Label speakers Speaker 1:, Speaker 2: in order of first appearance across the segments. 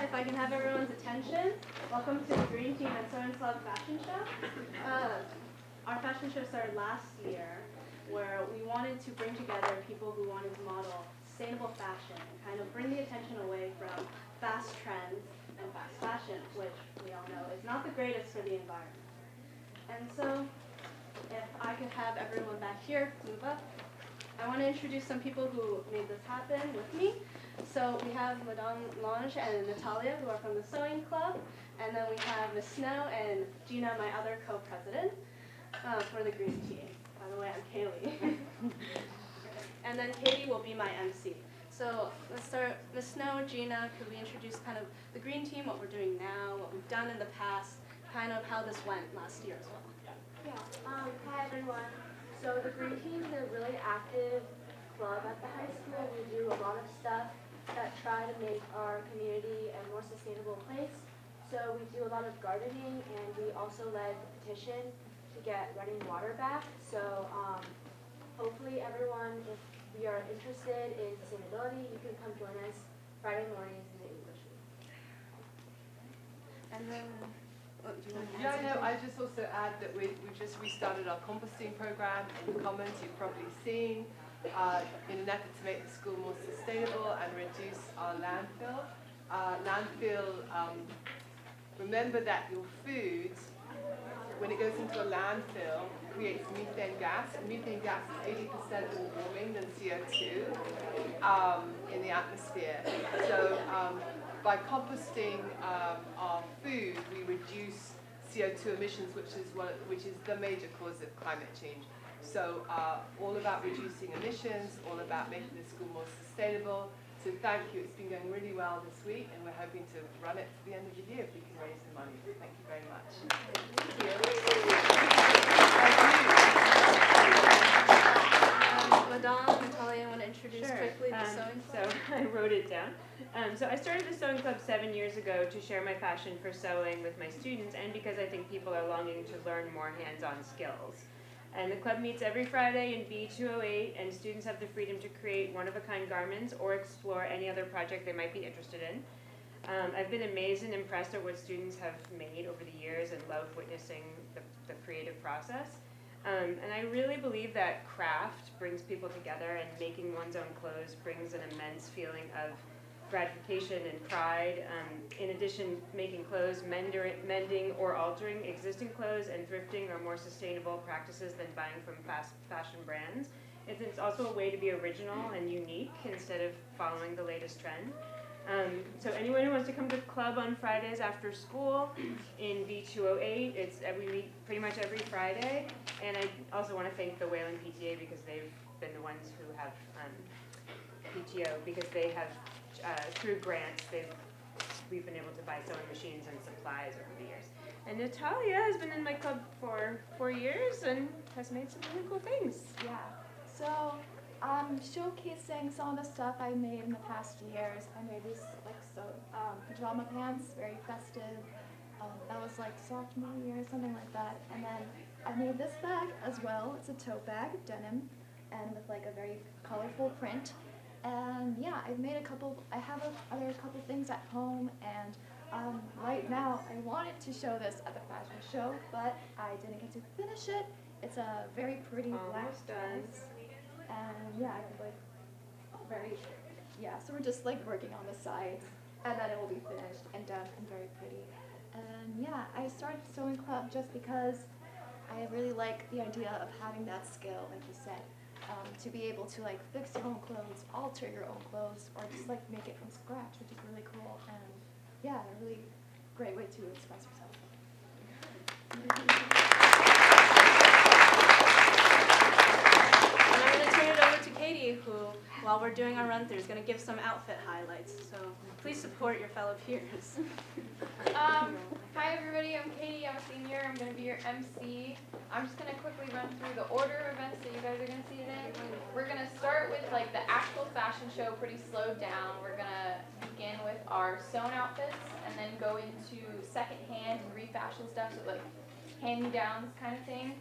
Speaker 1: if I can have everyone's attention. Welcome to the Green Team and Sewing Club Fashion Show. Our fashion show started last year, where we wanted to bring together people who wanted to model sustainable fashion and kind of bring the attention away from fast trends and fast fashion, which we all know is not the greatest for the environment. And so, if I could have everyone back here move up, I want to introduce some people who made this happen with me. So we have Madame Lange and Natalia, who are from the Sewing Club, and then we have Miss Snow and Gina, my other co-president, for the Green Team. By the way, I'm Kaylee. And then Katie will be my MC. So let's start. Miss Snow, Gina, could we introduce kind of the Green Team, what we're doing now, what we've done in the past, kind of how this went last year as well?
Speaker 2: Yeah. Hi everyone. So the Green Team is a really active club at the high school. We do a lot of stuff that try to make our community a more sustainable place. So we do a lot of gardening, and we also led the petition to get running water back. So hopefully everyone, if we are interested in sustainability, you can come join us Friday mornings in the English week.
Speaker 1: And then, do you want to
Speaker 3: Yeah,
Speaker 1: answer?
Speaker 3: no, I just also add that we've just restarted our composting program in the Commons. You've probably seen, in an effort to make the school more sustainable and reduce our landfill. Remember that your food, when it goes into a landfill, creates methane gas. And methane gas is 80% more warming than CO2 in the atmosphere. So by composting our food, we reduce CO2 emissions, which is the major cause of climate change. So all about reducing emissions, all about making the school more sustainable. So thank you. It's been going really well this week, and we're hoping to run it to the end of the year if we can raise the money. Thank you very much.
Speaker 1: Madame, Natalia, I want to introduce
Speaker 4: Sure.
Speaker 1: quickly the Sewing
Speaker 4: So
Speaker 1: Club.
Speaker 4: I wrote it down. So I started the Sewing Club 7 years ago to share my passion for sewing with my students, and because I think people are longing to learn more hands-on skills. And the club meets every Friday in B208, and students have the freedom to create one-of-a-kind garments or explore any other project they might be interested in. I've been amazed and impressed at what students have made over the years and love witnessing the creative process. And I really believe that craft brings people together, and making one's own clothes brings an immense feeling of gratification and pride. In addition, making clothes, mending or altering existing clothes, and thrifting are more sustainable practices than buying from fast fashion brands. It's also a way to be original and unique instead of following the latest trend. So anyone who wants to come to the club on Fridays after school in B208, we meet pretty much every Friday. And I also want to thank the Wayland PTA, because they've been the ones who have PTO, because they have through grants we've been able to buy sewing machines and supplies over the years. And Natalia has been in my club for 4 years and has made some really cool things.
Speaker 5: Yeah, so I'm showcasing some of the stuff I made in the past years. I made these pajama pants, very festive. That was like sophomore year, something like that. And then I made this bag as well. It's a tote bag, denim, and with like a very colorful print. And yeah, I have other couple things at home, and right now I wanted to show this at the fashion show, but I didn't get to finish it. It's a very pretty black
Speaker 4: Almost done.
Speaker 5: dress. And yeah, so we're just like working on the sides, and then it will be finished and done and very pretty. And yeah, I started Sewing Club just because I really like the idea of having that skill, like you said, to be able to like fix your own clothes, alter your own clothes, or just like make it from scratch, which is really cool. And yeah, a really great way to express yourself.
Speaker 1: And I'm going to turn it over to Katie, who, while we're doing our run-through, is going to give some outfit highlights. So please support your fellow peers.
Speaker 6: Hi everybody, I'm Katie, I'm a senior, I'm going to be your MC. I'm just going to quickly run through the order of events that you guys are going to see today. We're going to start with like the actual fashion show, pretty slowed down. We're going to begin with our sewn outfits and then go into secondhand and refashion stuff, so like hand-me-downs kind of thing.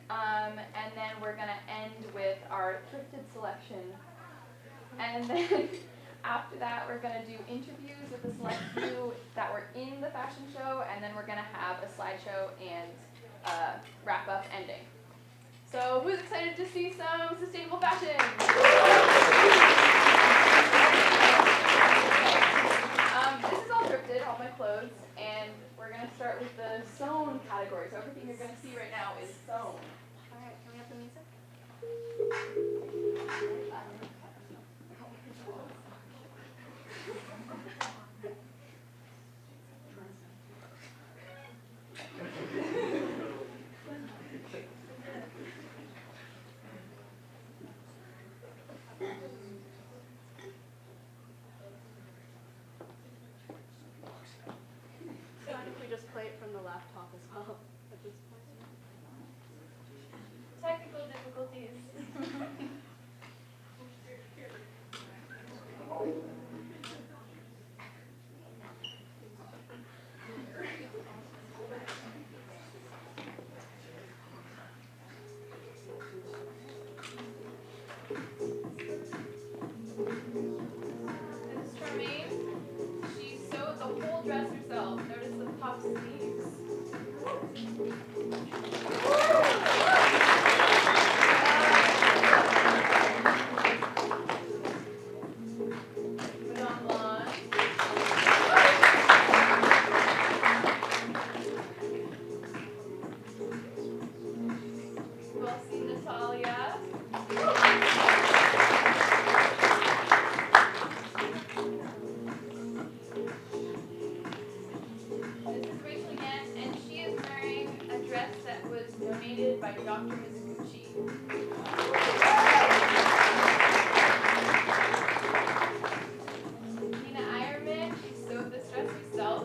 Speaker 6: And then we're going to end with our thrifted selection. And then After that, we're gonna do interviews with the select few that were in the fashion show, and then we're gonna have a slideshow and wrap up ending. So who's excited to see some sustainable fashion? This is all thrifted, all my clothes, and we're gonna start with the sewn category. So everything you're gonna see right now is sewn.
Speaker 1: All right, can we have the music? So if we just play it from the laptop as well at this point.
Speaker 2: Technical difficulties.
Speaker 6: This is Charmaine. She sewed the whole dress herself. Notice the puff sleeves. Put on line. Well seen, Natalia. This is Rachel again, and she is wearing a dress that was donated by Dr. Mizuguchi. Nina Ironman, she sewed this dress herself.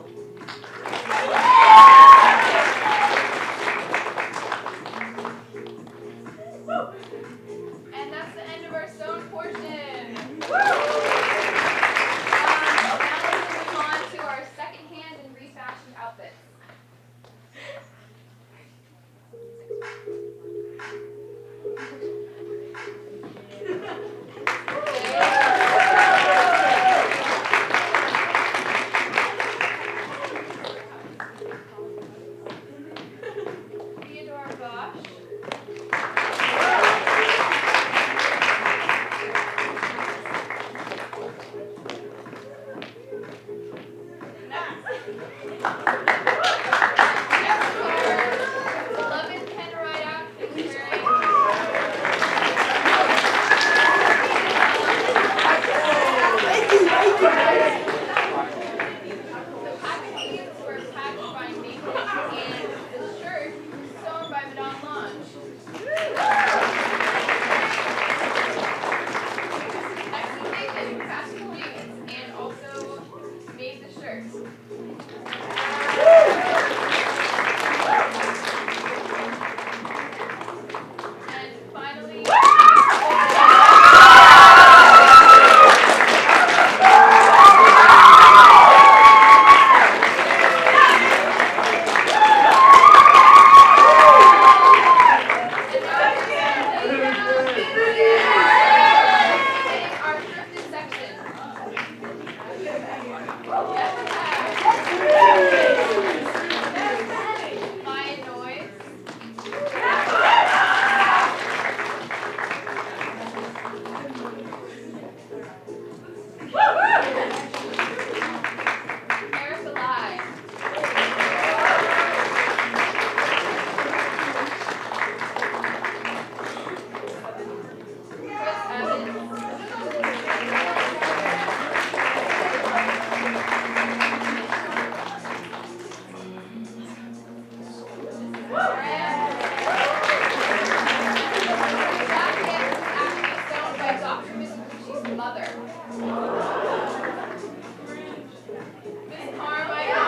Speaker 6: And that's the end of our sewn portion. Now let's move on to our second-hand and refashioned outfits. Theodore Bosch. Beloved Ken Rideout is the packet sleeves were patched by Nathan, and the shirt was sewn by Madame Lange. Next is Nathan, who patched the wings and also made the shirt. And finally, our thrifted section. Maya Noise. Erica Lai. Chris Evans. Jacket was actually sewn by Dr. Mizuguchi's mother. Miss Carmichael.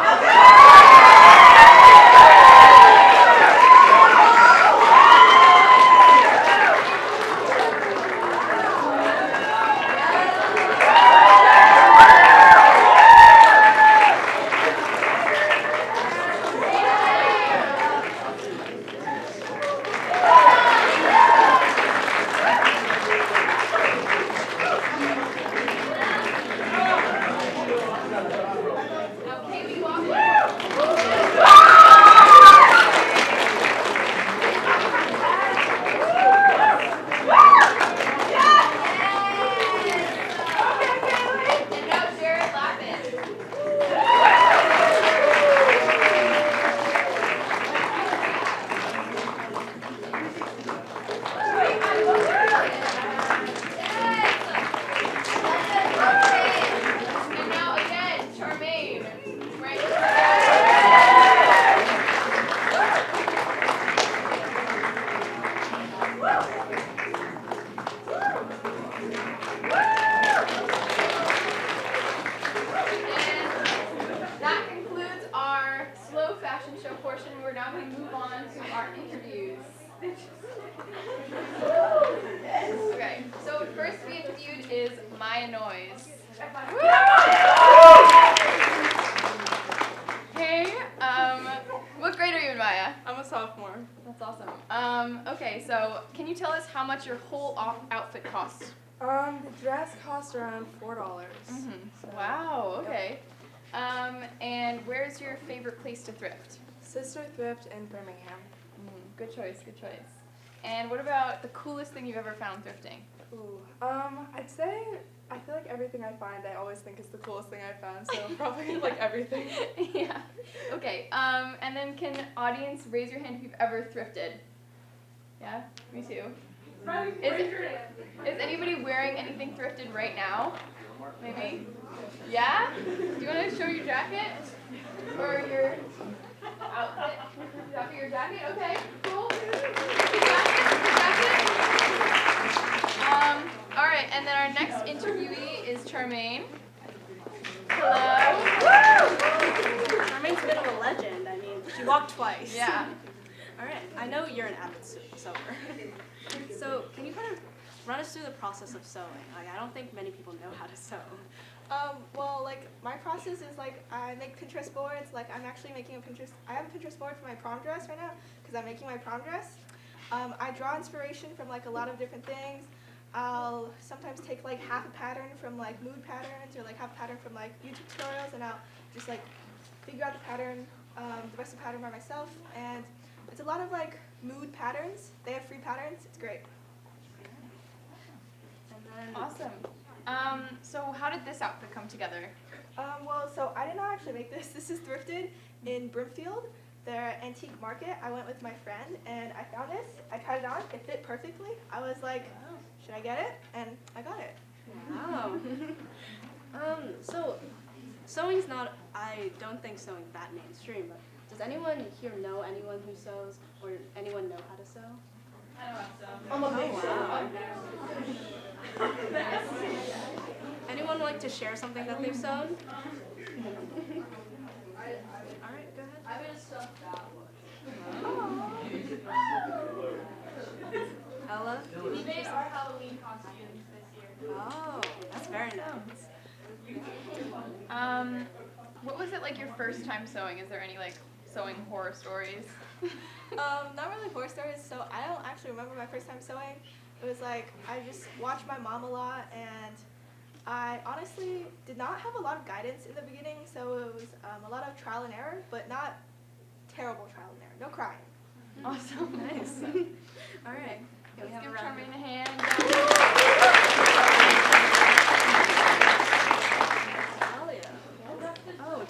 Speaker 6: Maya noise. Hey, what grade are you in, Maya?
Speaker 7: I'm a sophomore.
Speaker 6: That's awesome. Okay, so can you tell us how much your whole outfit costs?
Speaker 7: The dress cost around $4.
Speaker 6: Wow, okay. And where's your favorite place to thrift?
Speaker 7: Sister Thrift in Birmingham.
Speaker 6: Good choice, good choice. And what about the coolest thing you've ever found thrifting?
Speaker 7: Ooh. I'd say I feel like everything I find I always think is the coolest thing I've found, so probably like everything.
Speaker 6: Yeah. Okay. And then can audience raise your hand if you've ever thrifted? Yeah, me too. Is anybody wearing anything thrifted right now? Maybe? Yeah? Do you want to show your jacket? Or your outfit? Your jacket? Okay, cool. Your jacket? Alright, and then our next interviewee is Charmaine. Hello.
Speaker 1: Charmaine's a bit of a legend. I mean, she walked twice.
Speaker 6: Yeah.
Speaker 1: All right. I know you're an avid sewer. So can you kind of run us through the process of sewing? Like, I don't think many people know how to sew.
Speaker 8: Well, like, my process is, like, I make Pinterest boards. Like, I'm actually making I have a Pinterest board for my prom dress right now because I'm making my prom dress. I draw inspiration from, like, a lot of different things. I'll sometimes take, like, half a pattern from, like, mood patterns or, like, half a pattern from, like, YouTube tutorials, and I'll just, like, figure out the pattern, the rest of the pattern by myself. And it's a lot of, like, mood patterns. They have free patterns. It's great.
Speaker 1: And then,
Speaker 6: Awesome. So how did this outfit come together?
Speaker 8: Well, so I did not actually make this. This is thrifted in Brimfield, their antique market. I went with my friend, and I found this. I tried it on. It fit perfectly. I was like, should I get it? And I got it.
Speaker 1: wow. So sewing's not, I don't think sewing's that mainstream, but does anyone here know anyone who sews, or anyone know how to sew?
Speaker 6: I know how to sew.
Speaker 1: I'm a big Anyone like to share something that they've sewn? All right, go ahead.
Speaker 2: I'm gonna stuff that
Speaker 1: Ella?
Speaker 2: one. We made our Halloween costumes this year.
Speaker 1: Oh, that's very nice.
Speaker 6: What was it like your first time sewing? Is there any like sewing horror stories?
Speaker 8: Not really horror stories. So I don't actually remember my first time sewing. It was like I just watched my mom a lot, and I honestly did not have a lot of guidance in the beginning. So it was a lot of trial and error, but not terrible trial and error. No crying.
Speaker 6: Awesome.
Speaker 1: Nice. All right.
Speaker 6: Let's
Speaker 1: have
Speaker 6: give
Speaker 1: a round.
Speaker 6: Charmaine a hand.
Speaker 1: Oh,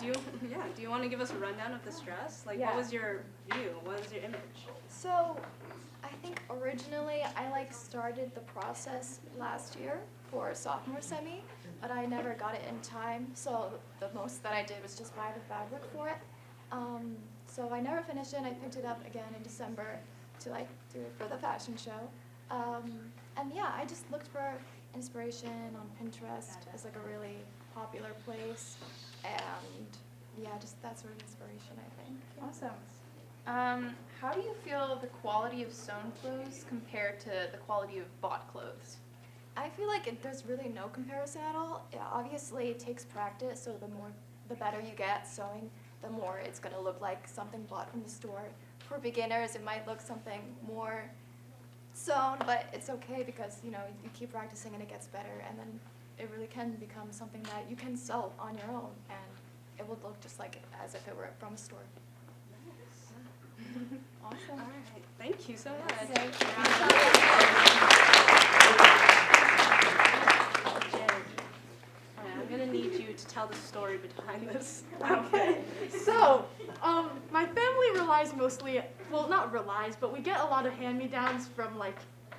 Speaker 1: do you want to give us a rundown of this dress? Like,
Speaker 5: Yeah.
Speaker 1: what was your view? What was your image?
Speaker 5: So, I think originally I started the process last year for sophomore semi, but I never got it in time. So the most that I did was just buy the fabric for it. So I never finished it, and I picked it up again in December to do it for the fashion show. And yeah, I just looked for inspiration on Pinterest. It's like a really popular place, and yeah, just that sort of inspiration, I think.
Speaker 6: Awesome. How do you feel the quality of sewn clothes compared to the quality of bought clothes?
Speaker 5: I feel like there's really no comparison at all. Yeah, obviously, it takes practice, so the better you get sewing, the more it's going to look like something bought from the store. For beginners, it might look something more sewn, but it's okay because, you keep practicing and it gets better, and then it really can become something that you can sell on your own, and it will look just like as if it were from a store.
Speaker 1: Awesome. All right. Thank you so much.
Speaker 5: Thank you.
Speaker 1: Jen, I'm going to need you to tell the story behind this outfit.
Speaker 9: So, my family relies mostly, well, not relies, but we get a lot of hand-me-downs from,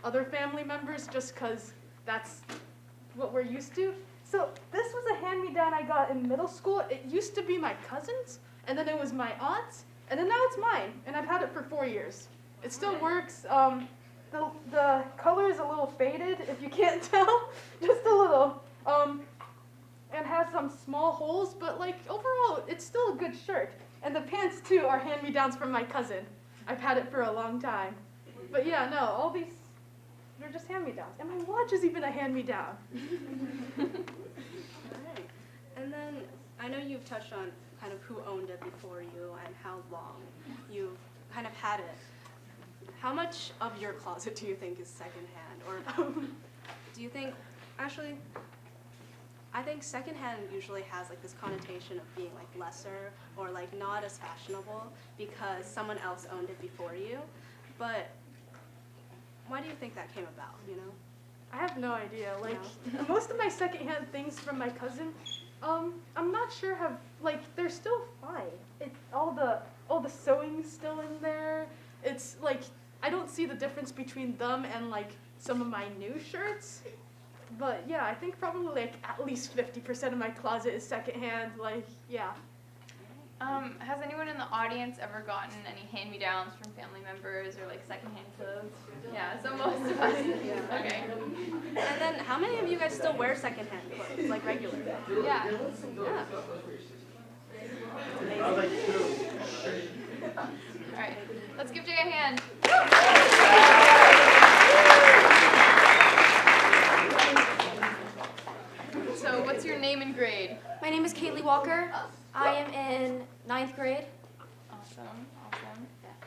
Speaker 9: other family members just because that's what we're used to. So, this was a hand-me-down I got in middle school. It used to be my cousin's, and then it was my aunt's, and then now it's mine, and I've had it for 4 years. It still works. The color is a little faded, if you can't tell, just a little. And has some small holes, but overall, it's still a good shirt. And the pants too are hand-me-downs from my cousin. I've had it for a long time. But yeah, no, all these they're just hand-me-downs. And my watch is even a hand-me-down.
Speaker 1: Alright. And then I know you've touched on kind of who owned it before you and how long you've kind of had it. How much of your closet do you think is secondhand? Or do you think, actually, I think secondhand usually has like this connotation of being like lesser or like not as fashionable because someone else owned it before you. But why do you think that came about, you know?
Speaker 9: I have no idea. Like, most of my secondhand things from my cousin, I'm not sure have, like, they're still fine. All the sewing's still in there. It's like, I don't see the difference between them and like some of my new shirts. But yeah, I think probably like at least 50% of my closet is secondhand. Like, yeah.
Speaker 6: Has anyone in the audience ever gotten any hand-me-downs from family members or like secondhand clothes? Yeah, so most of us. Okay.
Speaker 1: And then how many of you guys still wear secondhand clothes, like regularly?
Speaker 6: Yeah.
Speaker 1: Yeah.
Speaker 6: All right. Let's give Jay a hand. So, what's your name and grade?
Speaker 2: My name is Kaylee Walker. I am in 9th grade.
Speaker 6: Awesome.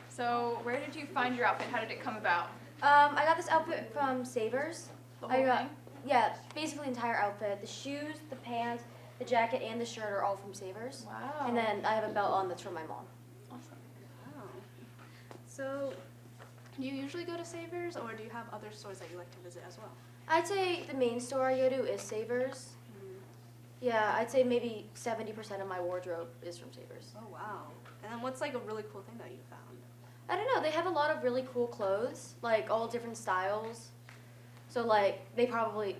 Speaker 6: So, where did you find your outfit? How did it come about?
Speaker 2: I got this outfit from Savers.
Speaker 6: The whole thing?
Speaker 2: Yeah, basically the entire outfit. The shoes, the pants, the jacket, and the shirt are all from Savers.
Speaker 6: Wow.
Speaker 2: And then I have a belt on that's from my mom.
Speaker 6: Awesome.
Speaker 1: Wow. So, do you usually go to Savers, or do you have other stores that you like to visit as well?
Speaker 2: I'd say the main store I go to is Savers. Yeah, I'd say maybe 70% of my wardrobe is from Savers.
Speaker 1: Oh, wow. And then what's like a really cool thing that you found?
Speaker 2: I don't know, they have a lot of really cool clothes, like all different styles. So like, they probably,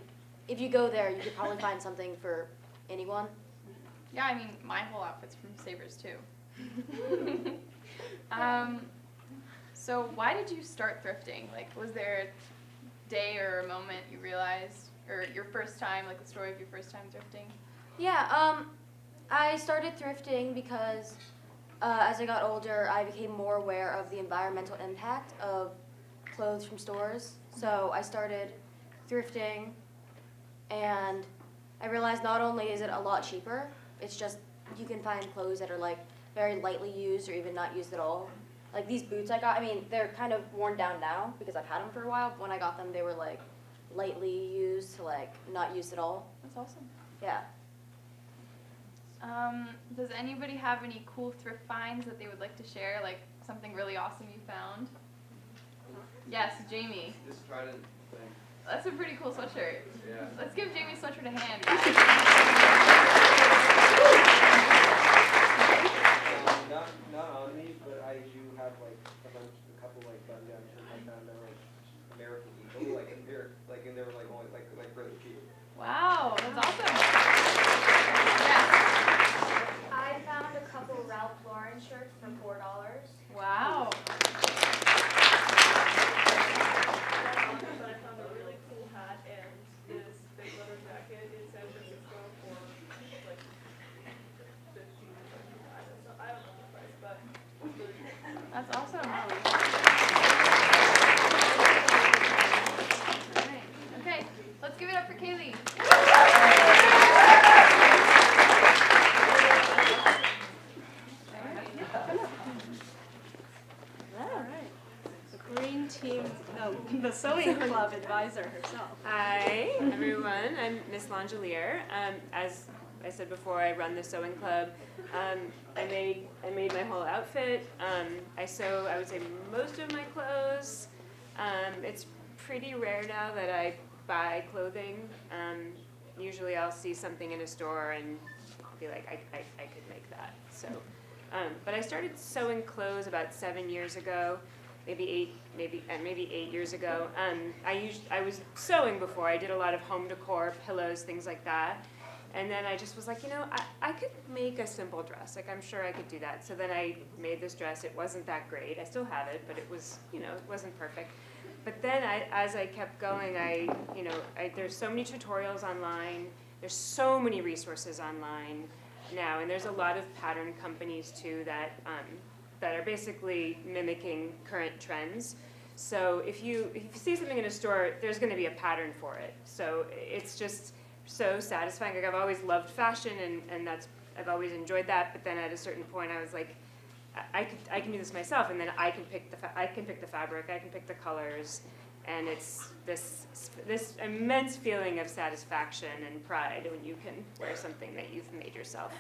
Speaker 2: if you go there, you could probably find something for anyone.
Speaker 6: Yeah, I mean, my whole outfit's from Savers too. So why did you start thrifting? Like, was there a day or a moment you realized, or your first time, like the story of your first time thrifting?
Speaker 2: Yeah, I started thrifting because as I got older, I became more aware of the environmental impact of clothes from stores. So I started thrifting, and I realized not only is it a lot cheaper, it's just you can find clothes that are like very lightly used or even not used at all. Like these boots I got, I mean, they're kind of worn down now because I've had them for a while, but when I got them, they were like lightly used to like not used at all.
Speaker 6: That's awesome.
Speaker 2: Yeah.
Speaker 6: Does anybody have any cool thrift finds that they would like to share? Like something really awesome you found? Yes, Jamie.
Speaker 10: This Trident thing.
Speaker 6: That's a pretty cool sweatshirt.
Speaker 10: Yeah.
Speaker 6: Let's give Jamie's sweatshirt a hand.
Speaker 10: Not on me, but I do have like a couple like button-down shirts I found that were like American Eagle, and they were like only like really cheap.
Speaker 6: Wow, that's awesome. Yes.
Speaker 2: I found a couple Ralph Lauren shirts for $4.
Speaker 6: Wow.
Speaker 7: But I found a really cool hat and this big leather jacket in San Francisco for like $15 or $25. So I don't know the price, but it's really cool.
Speaker 6: That's awesome. Okay, let's give it up for Kaylee.
Speaker 1: The sewing club advisor herself.
Speaker 4: Hi, everyone. I'm Miss Langelier. As I said before, I run the sewing club. I made my whole outfit. I sew, I would say, most of my clothes. It's pretty rare now that I buy clothing. Usually I'll see something in a store and be like, I could make that. So, but I started sewing clothes about 7 years ago. Maybe 8 years ago. I was sewing before. I did a lot of home decor, pillows, things like that. And then I just was like, I could make a simple dress. Like, I'm sure I could do that. So then I made this dress. It wasn't that great. I still have it, but it was, it wasn't perfect. But then as I kept going, there's so many tutorials online. There's so many resources online now, and there's a lot of pattern companies too that are basically mimicking current trends. So if you see something in a store, there's going to be a pattern for it. So it's just so satisfying. Like I've always loved fashion, and I've always enjoyed that. But then at a certain point, I was like, I can do this myself, and then I can pick the fabric, I can pick the colors, and it's this immense feeling of satisfaction and pride when you can wear something that you've made yourself,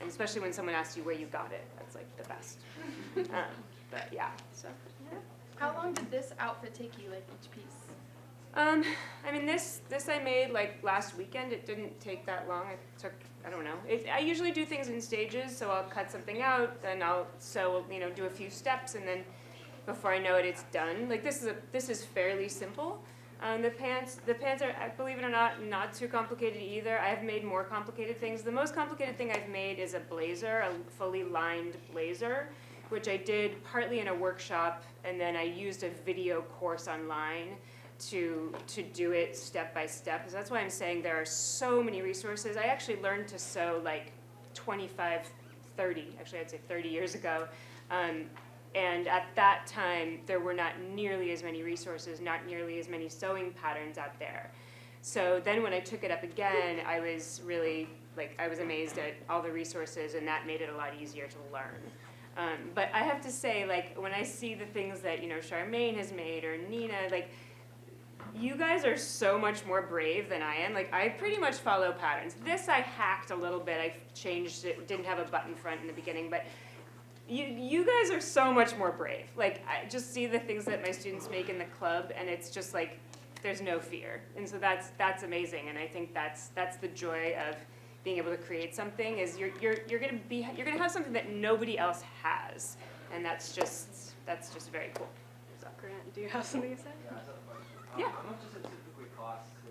Speaker 4: and especially when someone asks you where you got it, that's like the best. But yeah, so. Yeah.
Speaker 6: How long did this outfit take you, like each piece?
Speaker 4: I mean, this I made like last weekend. It didn't take that long. It took, I don't know. I usually do things in stages, so I'll cut something out, then I'll sew, do a few steps, and then before I know it, it's done. Like this is fairly simple. The pants are, believe it or not too complicated either. I've made more complicated things. The most complicated thing I've made is a blazer, a fully lined blazer, which I did partly in a workshop, and then I used a video course online to do it step by step. So that's why I'm saying there are so many resources. I actually learned to sew like 25, 30, actually I'd say 30 years ago. And at that time, there were not nearly as many resources, not nearly as many sewing patterns out there. So then when I took it up again, I was really, I was amazed at all the resources, and that made it a lot easier to learn. But I have to say, when I see the things that, Charmaine has made, or Nina, you guys are so much more brave than I am. I pretty much follow patterns. This I hacked a little bit. I changed it, didn't have a button front in the beginning, but you guys are so much more brave. I just see the things that my students make in the club, and it's just there's no fear. And so that's amazing, and I think that's the joy of being able to create something, is you're gonna have something that nobody else has, and that's just very cool. So.
Speaker 1: Grant, do you have something to say?
Speaker 10: Yeah, I have a question.
Speaker 4: Yeah.
Speaker 10: How much does it typically cost to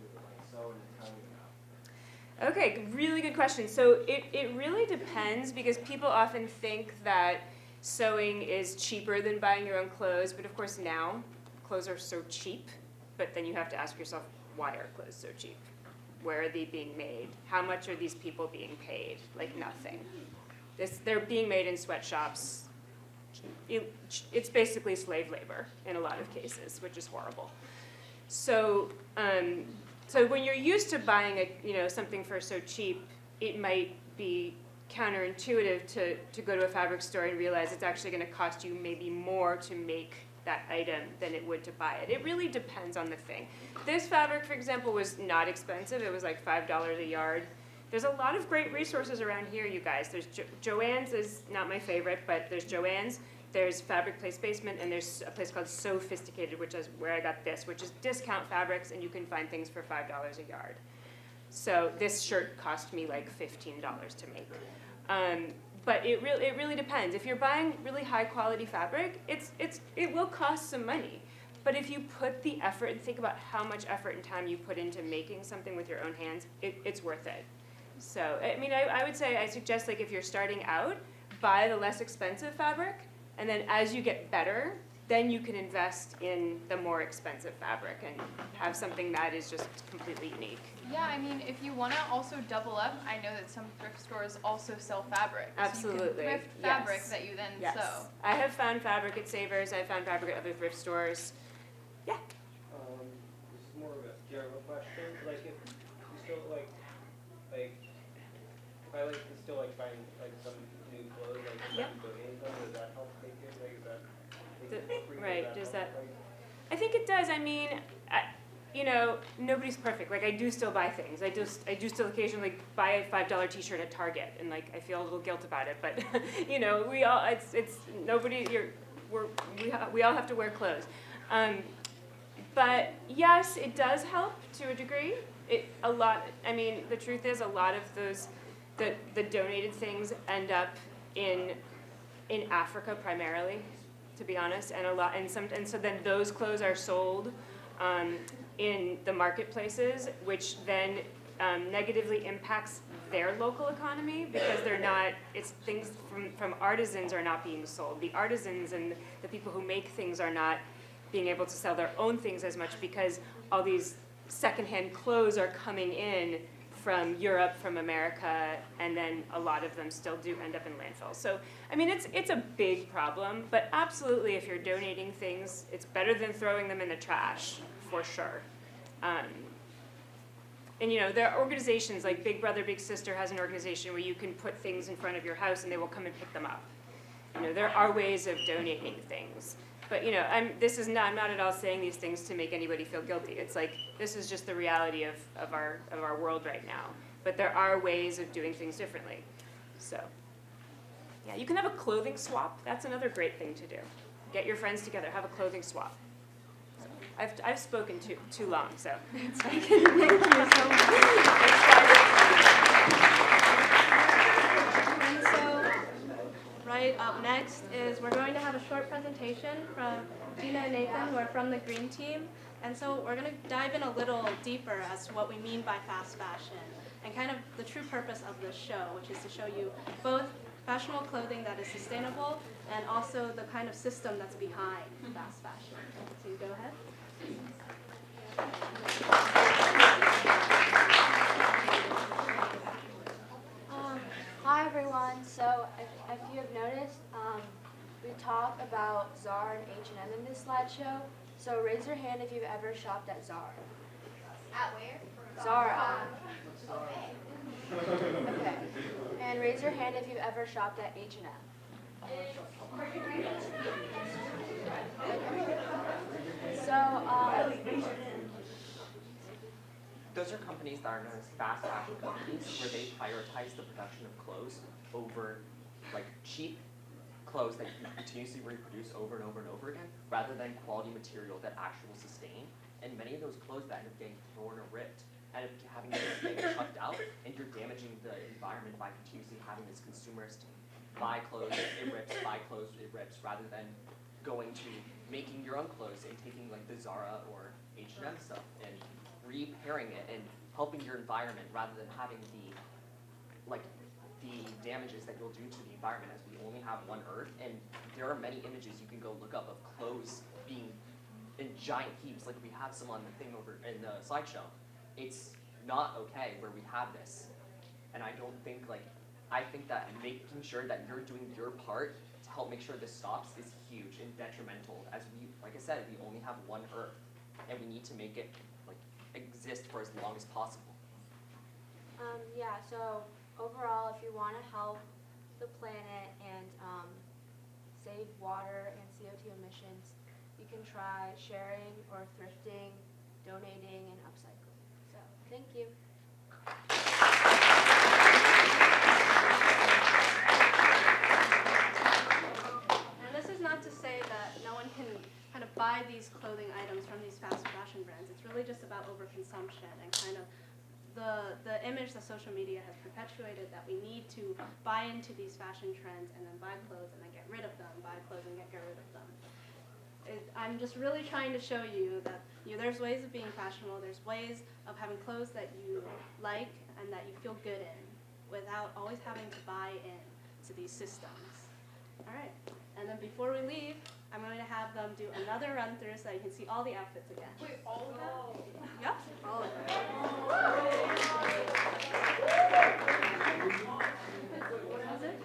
Speaker 10: sew and Italian now?
Speaker 4: Okay, really good question. So it really depends, because people often think that sewing is cheaper than buying your own clothes, but of course now clothes are so cheap, but then you have to ask yourself, why are clothes so cheap? Where are they being made? How much are these people being paid? Nothing. They're being made in sweatshops. It's basically slave labor in a lot of cases, which is horrible. So, so when you're used to buying something for so cheap, it might be counterintuitive to go to a fabric store and realize it's actually going to cost you maybe more to make that item than it would to buy it. It really depends on the thing. This fabric, for example, was not expensive. It was like $5 a yard. There's a lot of great resources around here, you guys. There's Joann's is not my favorite, but there's Joann's. There's Fabric Place Basement, and there's a place called Sophisticated, which is where I got this, which is discount fabrics, and you can find things for $5 a yard. So this shirt cost me like $15 to make. But it really depends. If you're buying really high quality fabric, it will cost some money. But if you put the effort, and think about how much effort and time you put into making something with your own hands, it's worth it. So, I mean, I would say, I suggest if you're starting out, buy the less expensive fabric, and then as you get better, then you can invest in the more expensive fabric and have something that is just completely unique.
Speaker 6: Yeah, I mean, if you want to also double up, I know that some thrift stores also sell fabric.
Speaker 4: Absolutely.
Speaker 6: So you can thrift fabric
Speaker 4: Yes.
Speaker 6: that you then
Speaker 4: Yes.
Speaker 6: sew.
Speaker 4: I have found fabric at Savers. I've found fabric at other thrift stores. Yeah.
Speaker 10: This is more of a general question. If you still if I to still find some new clothes,
Speaker 4: Yeah.
Speaker 10: donate them, does that help make it? Is that
Speaker 4: Right, does that? I think it does. I mean, nobody's perfect. I do still buy things. I do still occasionally buy a $5 T-shirt at Target, and I feel a little guilt about it. But we all it's nobody. We all have to wear clothes. But yes, it does help to a degree. A lot. I mean, the truth is, a lot of those the donated things end up in Africa primarily, to be honest, and so then those clothes are sold in the marketplaces, which then negatively impacts their local economy, because it's things from artisans are not being sold. The artisans and the people who make things are not being able to sell their own things as much, because all these secondhand clothes are coming in from Europe, from America, and then a lot of them still do end up in landfills. So, I mean, it's a big problem, but absolutely if you're donating things, it's better than throwing them in the trash, for sure. And you know, there are organizations like Big Brother, Big Sister has an organization where you can put things in front of your house and they will come and pick them up. You know, there are ways of donating things. But you know, I'm not at all saying these things to make anybody feel guilty. It's like, this is just the reality of our world right now. But there are ways of doing things differently. So, yeah, you can have a clothing swap. That's another great thing to do. Get your friends together, have a clothing swap. So, I've spoken too long, so. Thank you so much.
Speaker 1: And so, right up next is we're going to have a short presentation from Gina and Nathan, who are from the Green Team. And so we're going to dive in a little deeper as to what we mean by fast fashion and kind of the true purpose of this show, which is to show you both fashionable clothing that is sustainable and also the kind of system that's behind fast fashion. So you go ahead.
Speaker 2: Hi everyone. So if you have noticed, we talk about Zara and H&M in this slideshow. So raise your hand if you've ever shopped at Zara.
Speaker 6: At where?
Speaker 2: Zara. Okay. And raise your hand if you've ever shopped at H&M. So,
Speaker 11: those are companies that are known as fast fashion companies, where they prioritize the production of clothes over like cheap clothes that you can continuously reproduce over and over and over again, rather than quality material that actually will sustain. And many of those clothes that end up getting torn or ripped end up having to get chucked out, and you're damaging the environment by continuously having this consumerist buy clothes, it rips, buy clothes, it rips, rather than going to making your own clothes and taking like the Zara or H&M stuff and repairing it and helping your environment, rather than having the damages that you'll do to the environment, as we only have one Earth. And there are many images you can go look up of clothes being in giant heaps, like we have some on the thing over in the slideshow. It's not okay where we have this, and I think that making sure that you're doing your part to help make sure this stops is huge and detrimental, as we, like I said, we only have one Earth, and we need to make it exist for as long as possible.
Speaker 2: yeah, so overall, if you want to help the planet and save water and CO2 emissions, you can try sharing or thrifting, donating, and upcycling. So, thank you.
Speaker 1: And this is not to say that no one can kind of buy these clothing items from these fast fashion brands. It's really just about overconsumption and kind of the image that social media has perpetuated, that we need to buy into these fashion trends and then buy clothes and then get rid of them, buy clothes and get rid of them. I'm just really trying to show you that there's ways of being fashionable, there's ways of having clothes that you like and that you feel good in without always having to buy in to these systems. All right, and then before we leave, I'm going to have them do another run through so that you can see all the outfits again.
Speaker 7: Wait, all of them?
Speaker 1: Yep, all of them. What is it?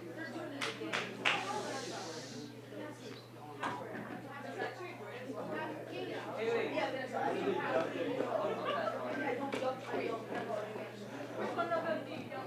Speaker 7: Which one of them do you feel?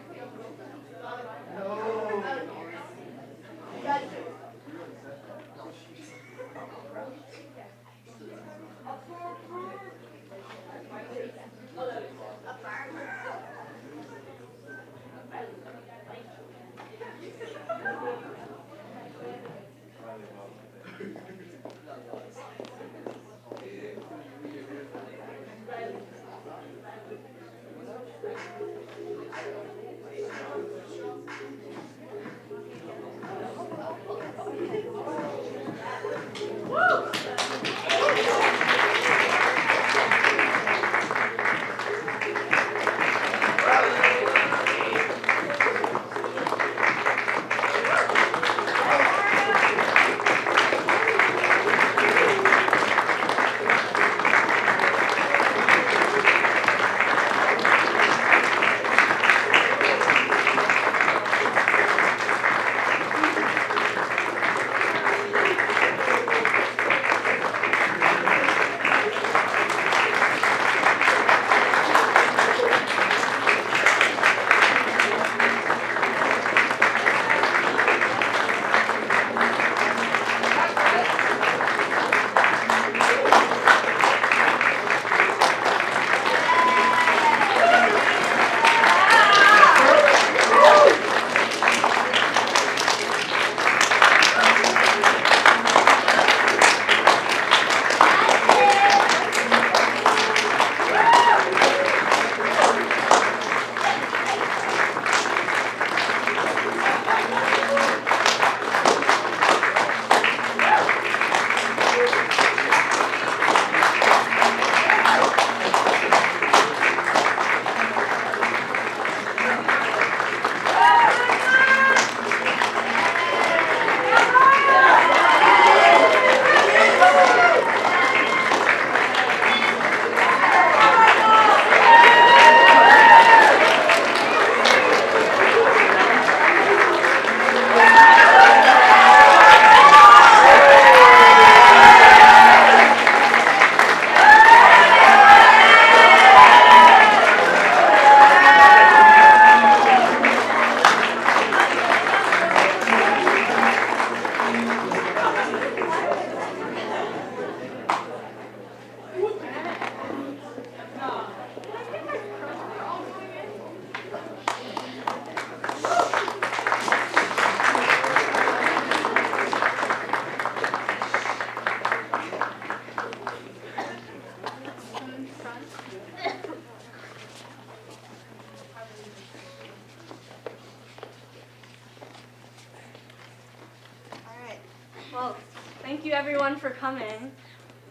Speaker 1: thank you everyone for coming.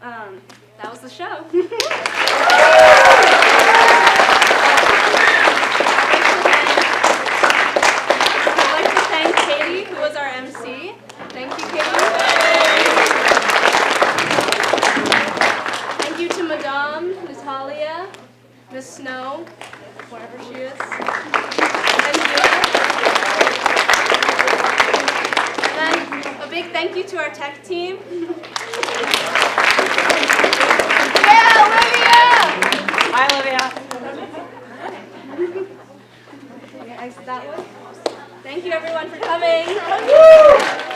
Speaker 1: That was the show. I'd like to thank Katie, who was our MC. Thank you, Katie. Thank you to Madame, Natalia, Miss Snow, wherever she is, and then a big thank you to our tech team. Yeah, Olivia!
Speaker 11: Hi, Olivia.
Speaker 1: Okay, that one. Thank you everyone for coming.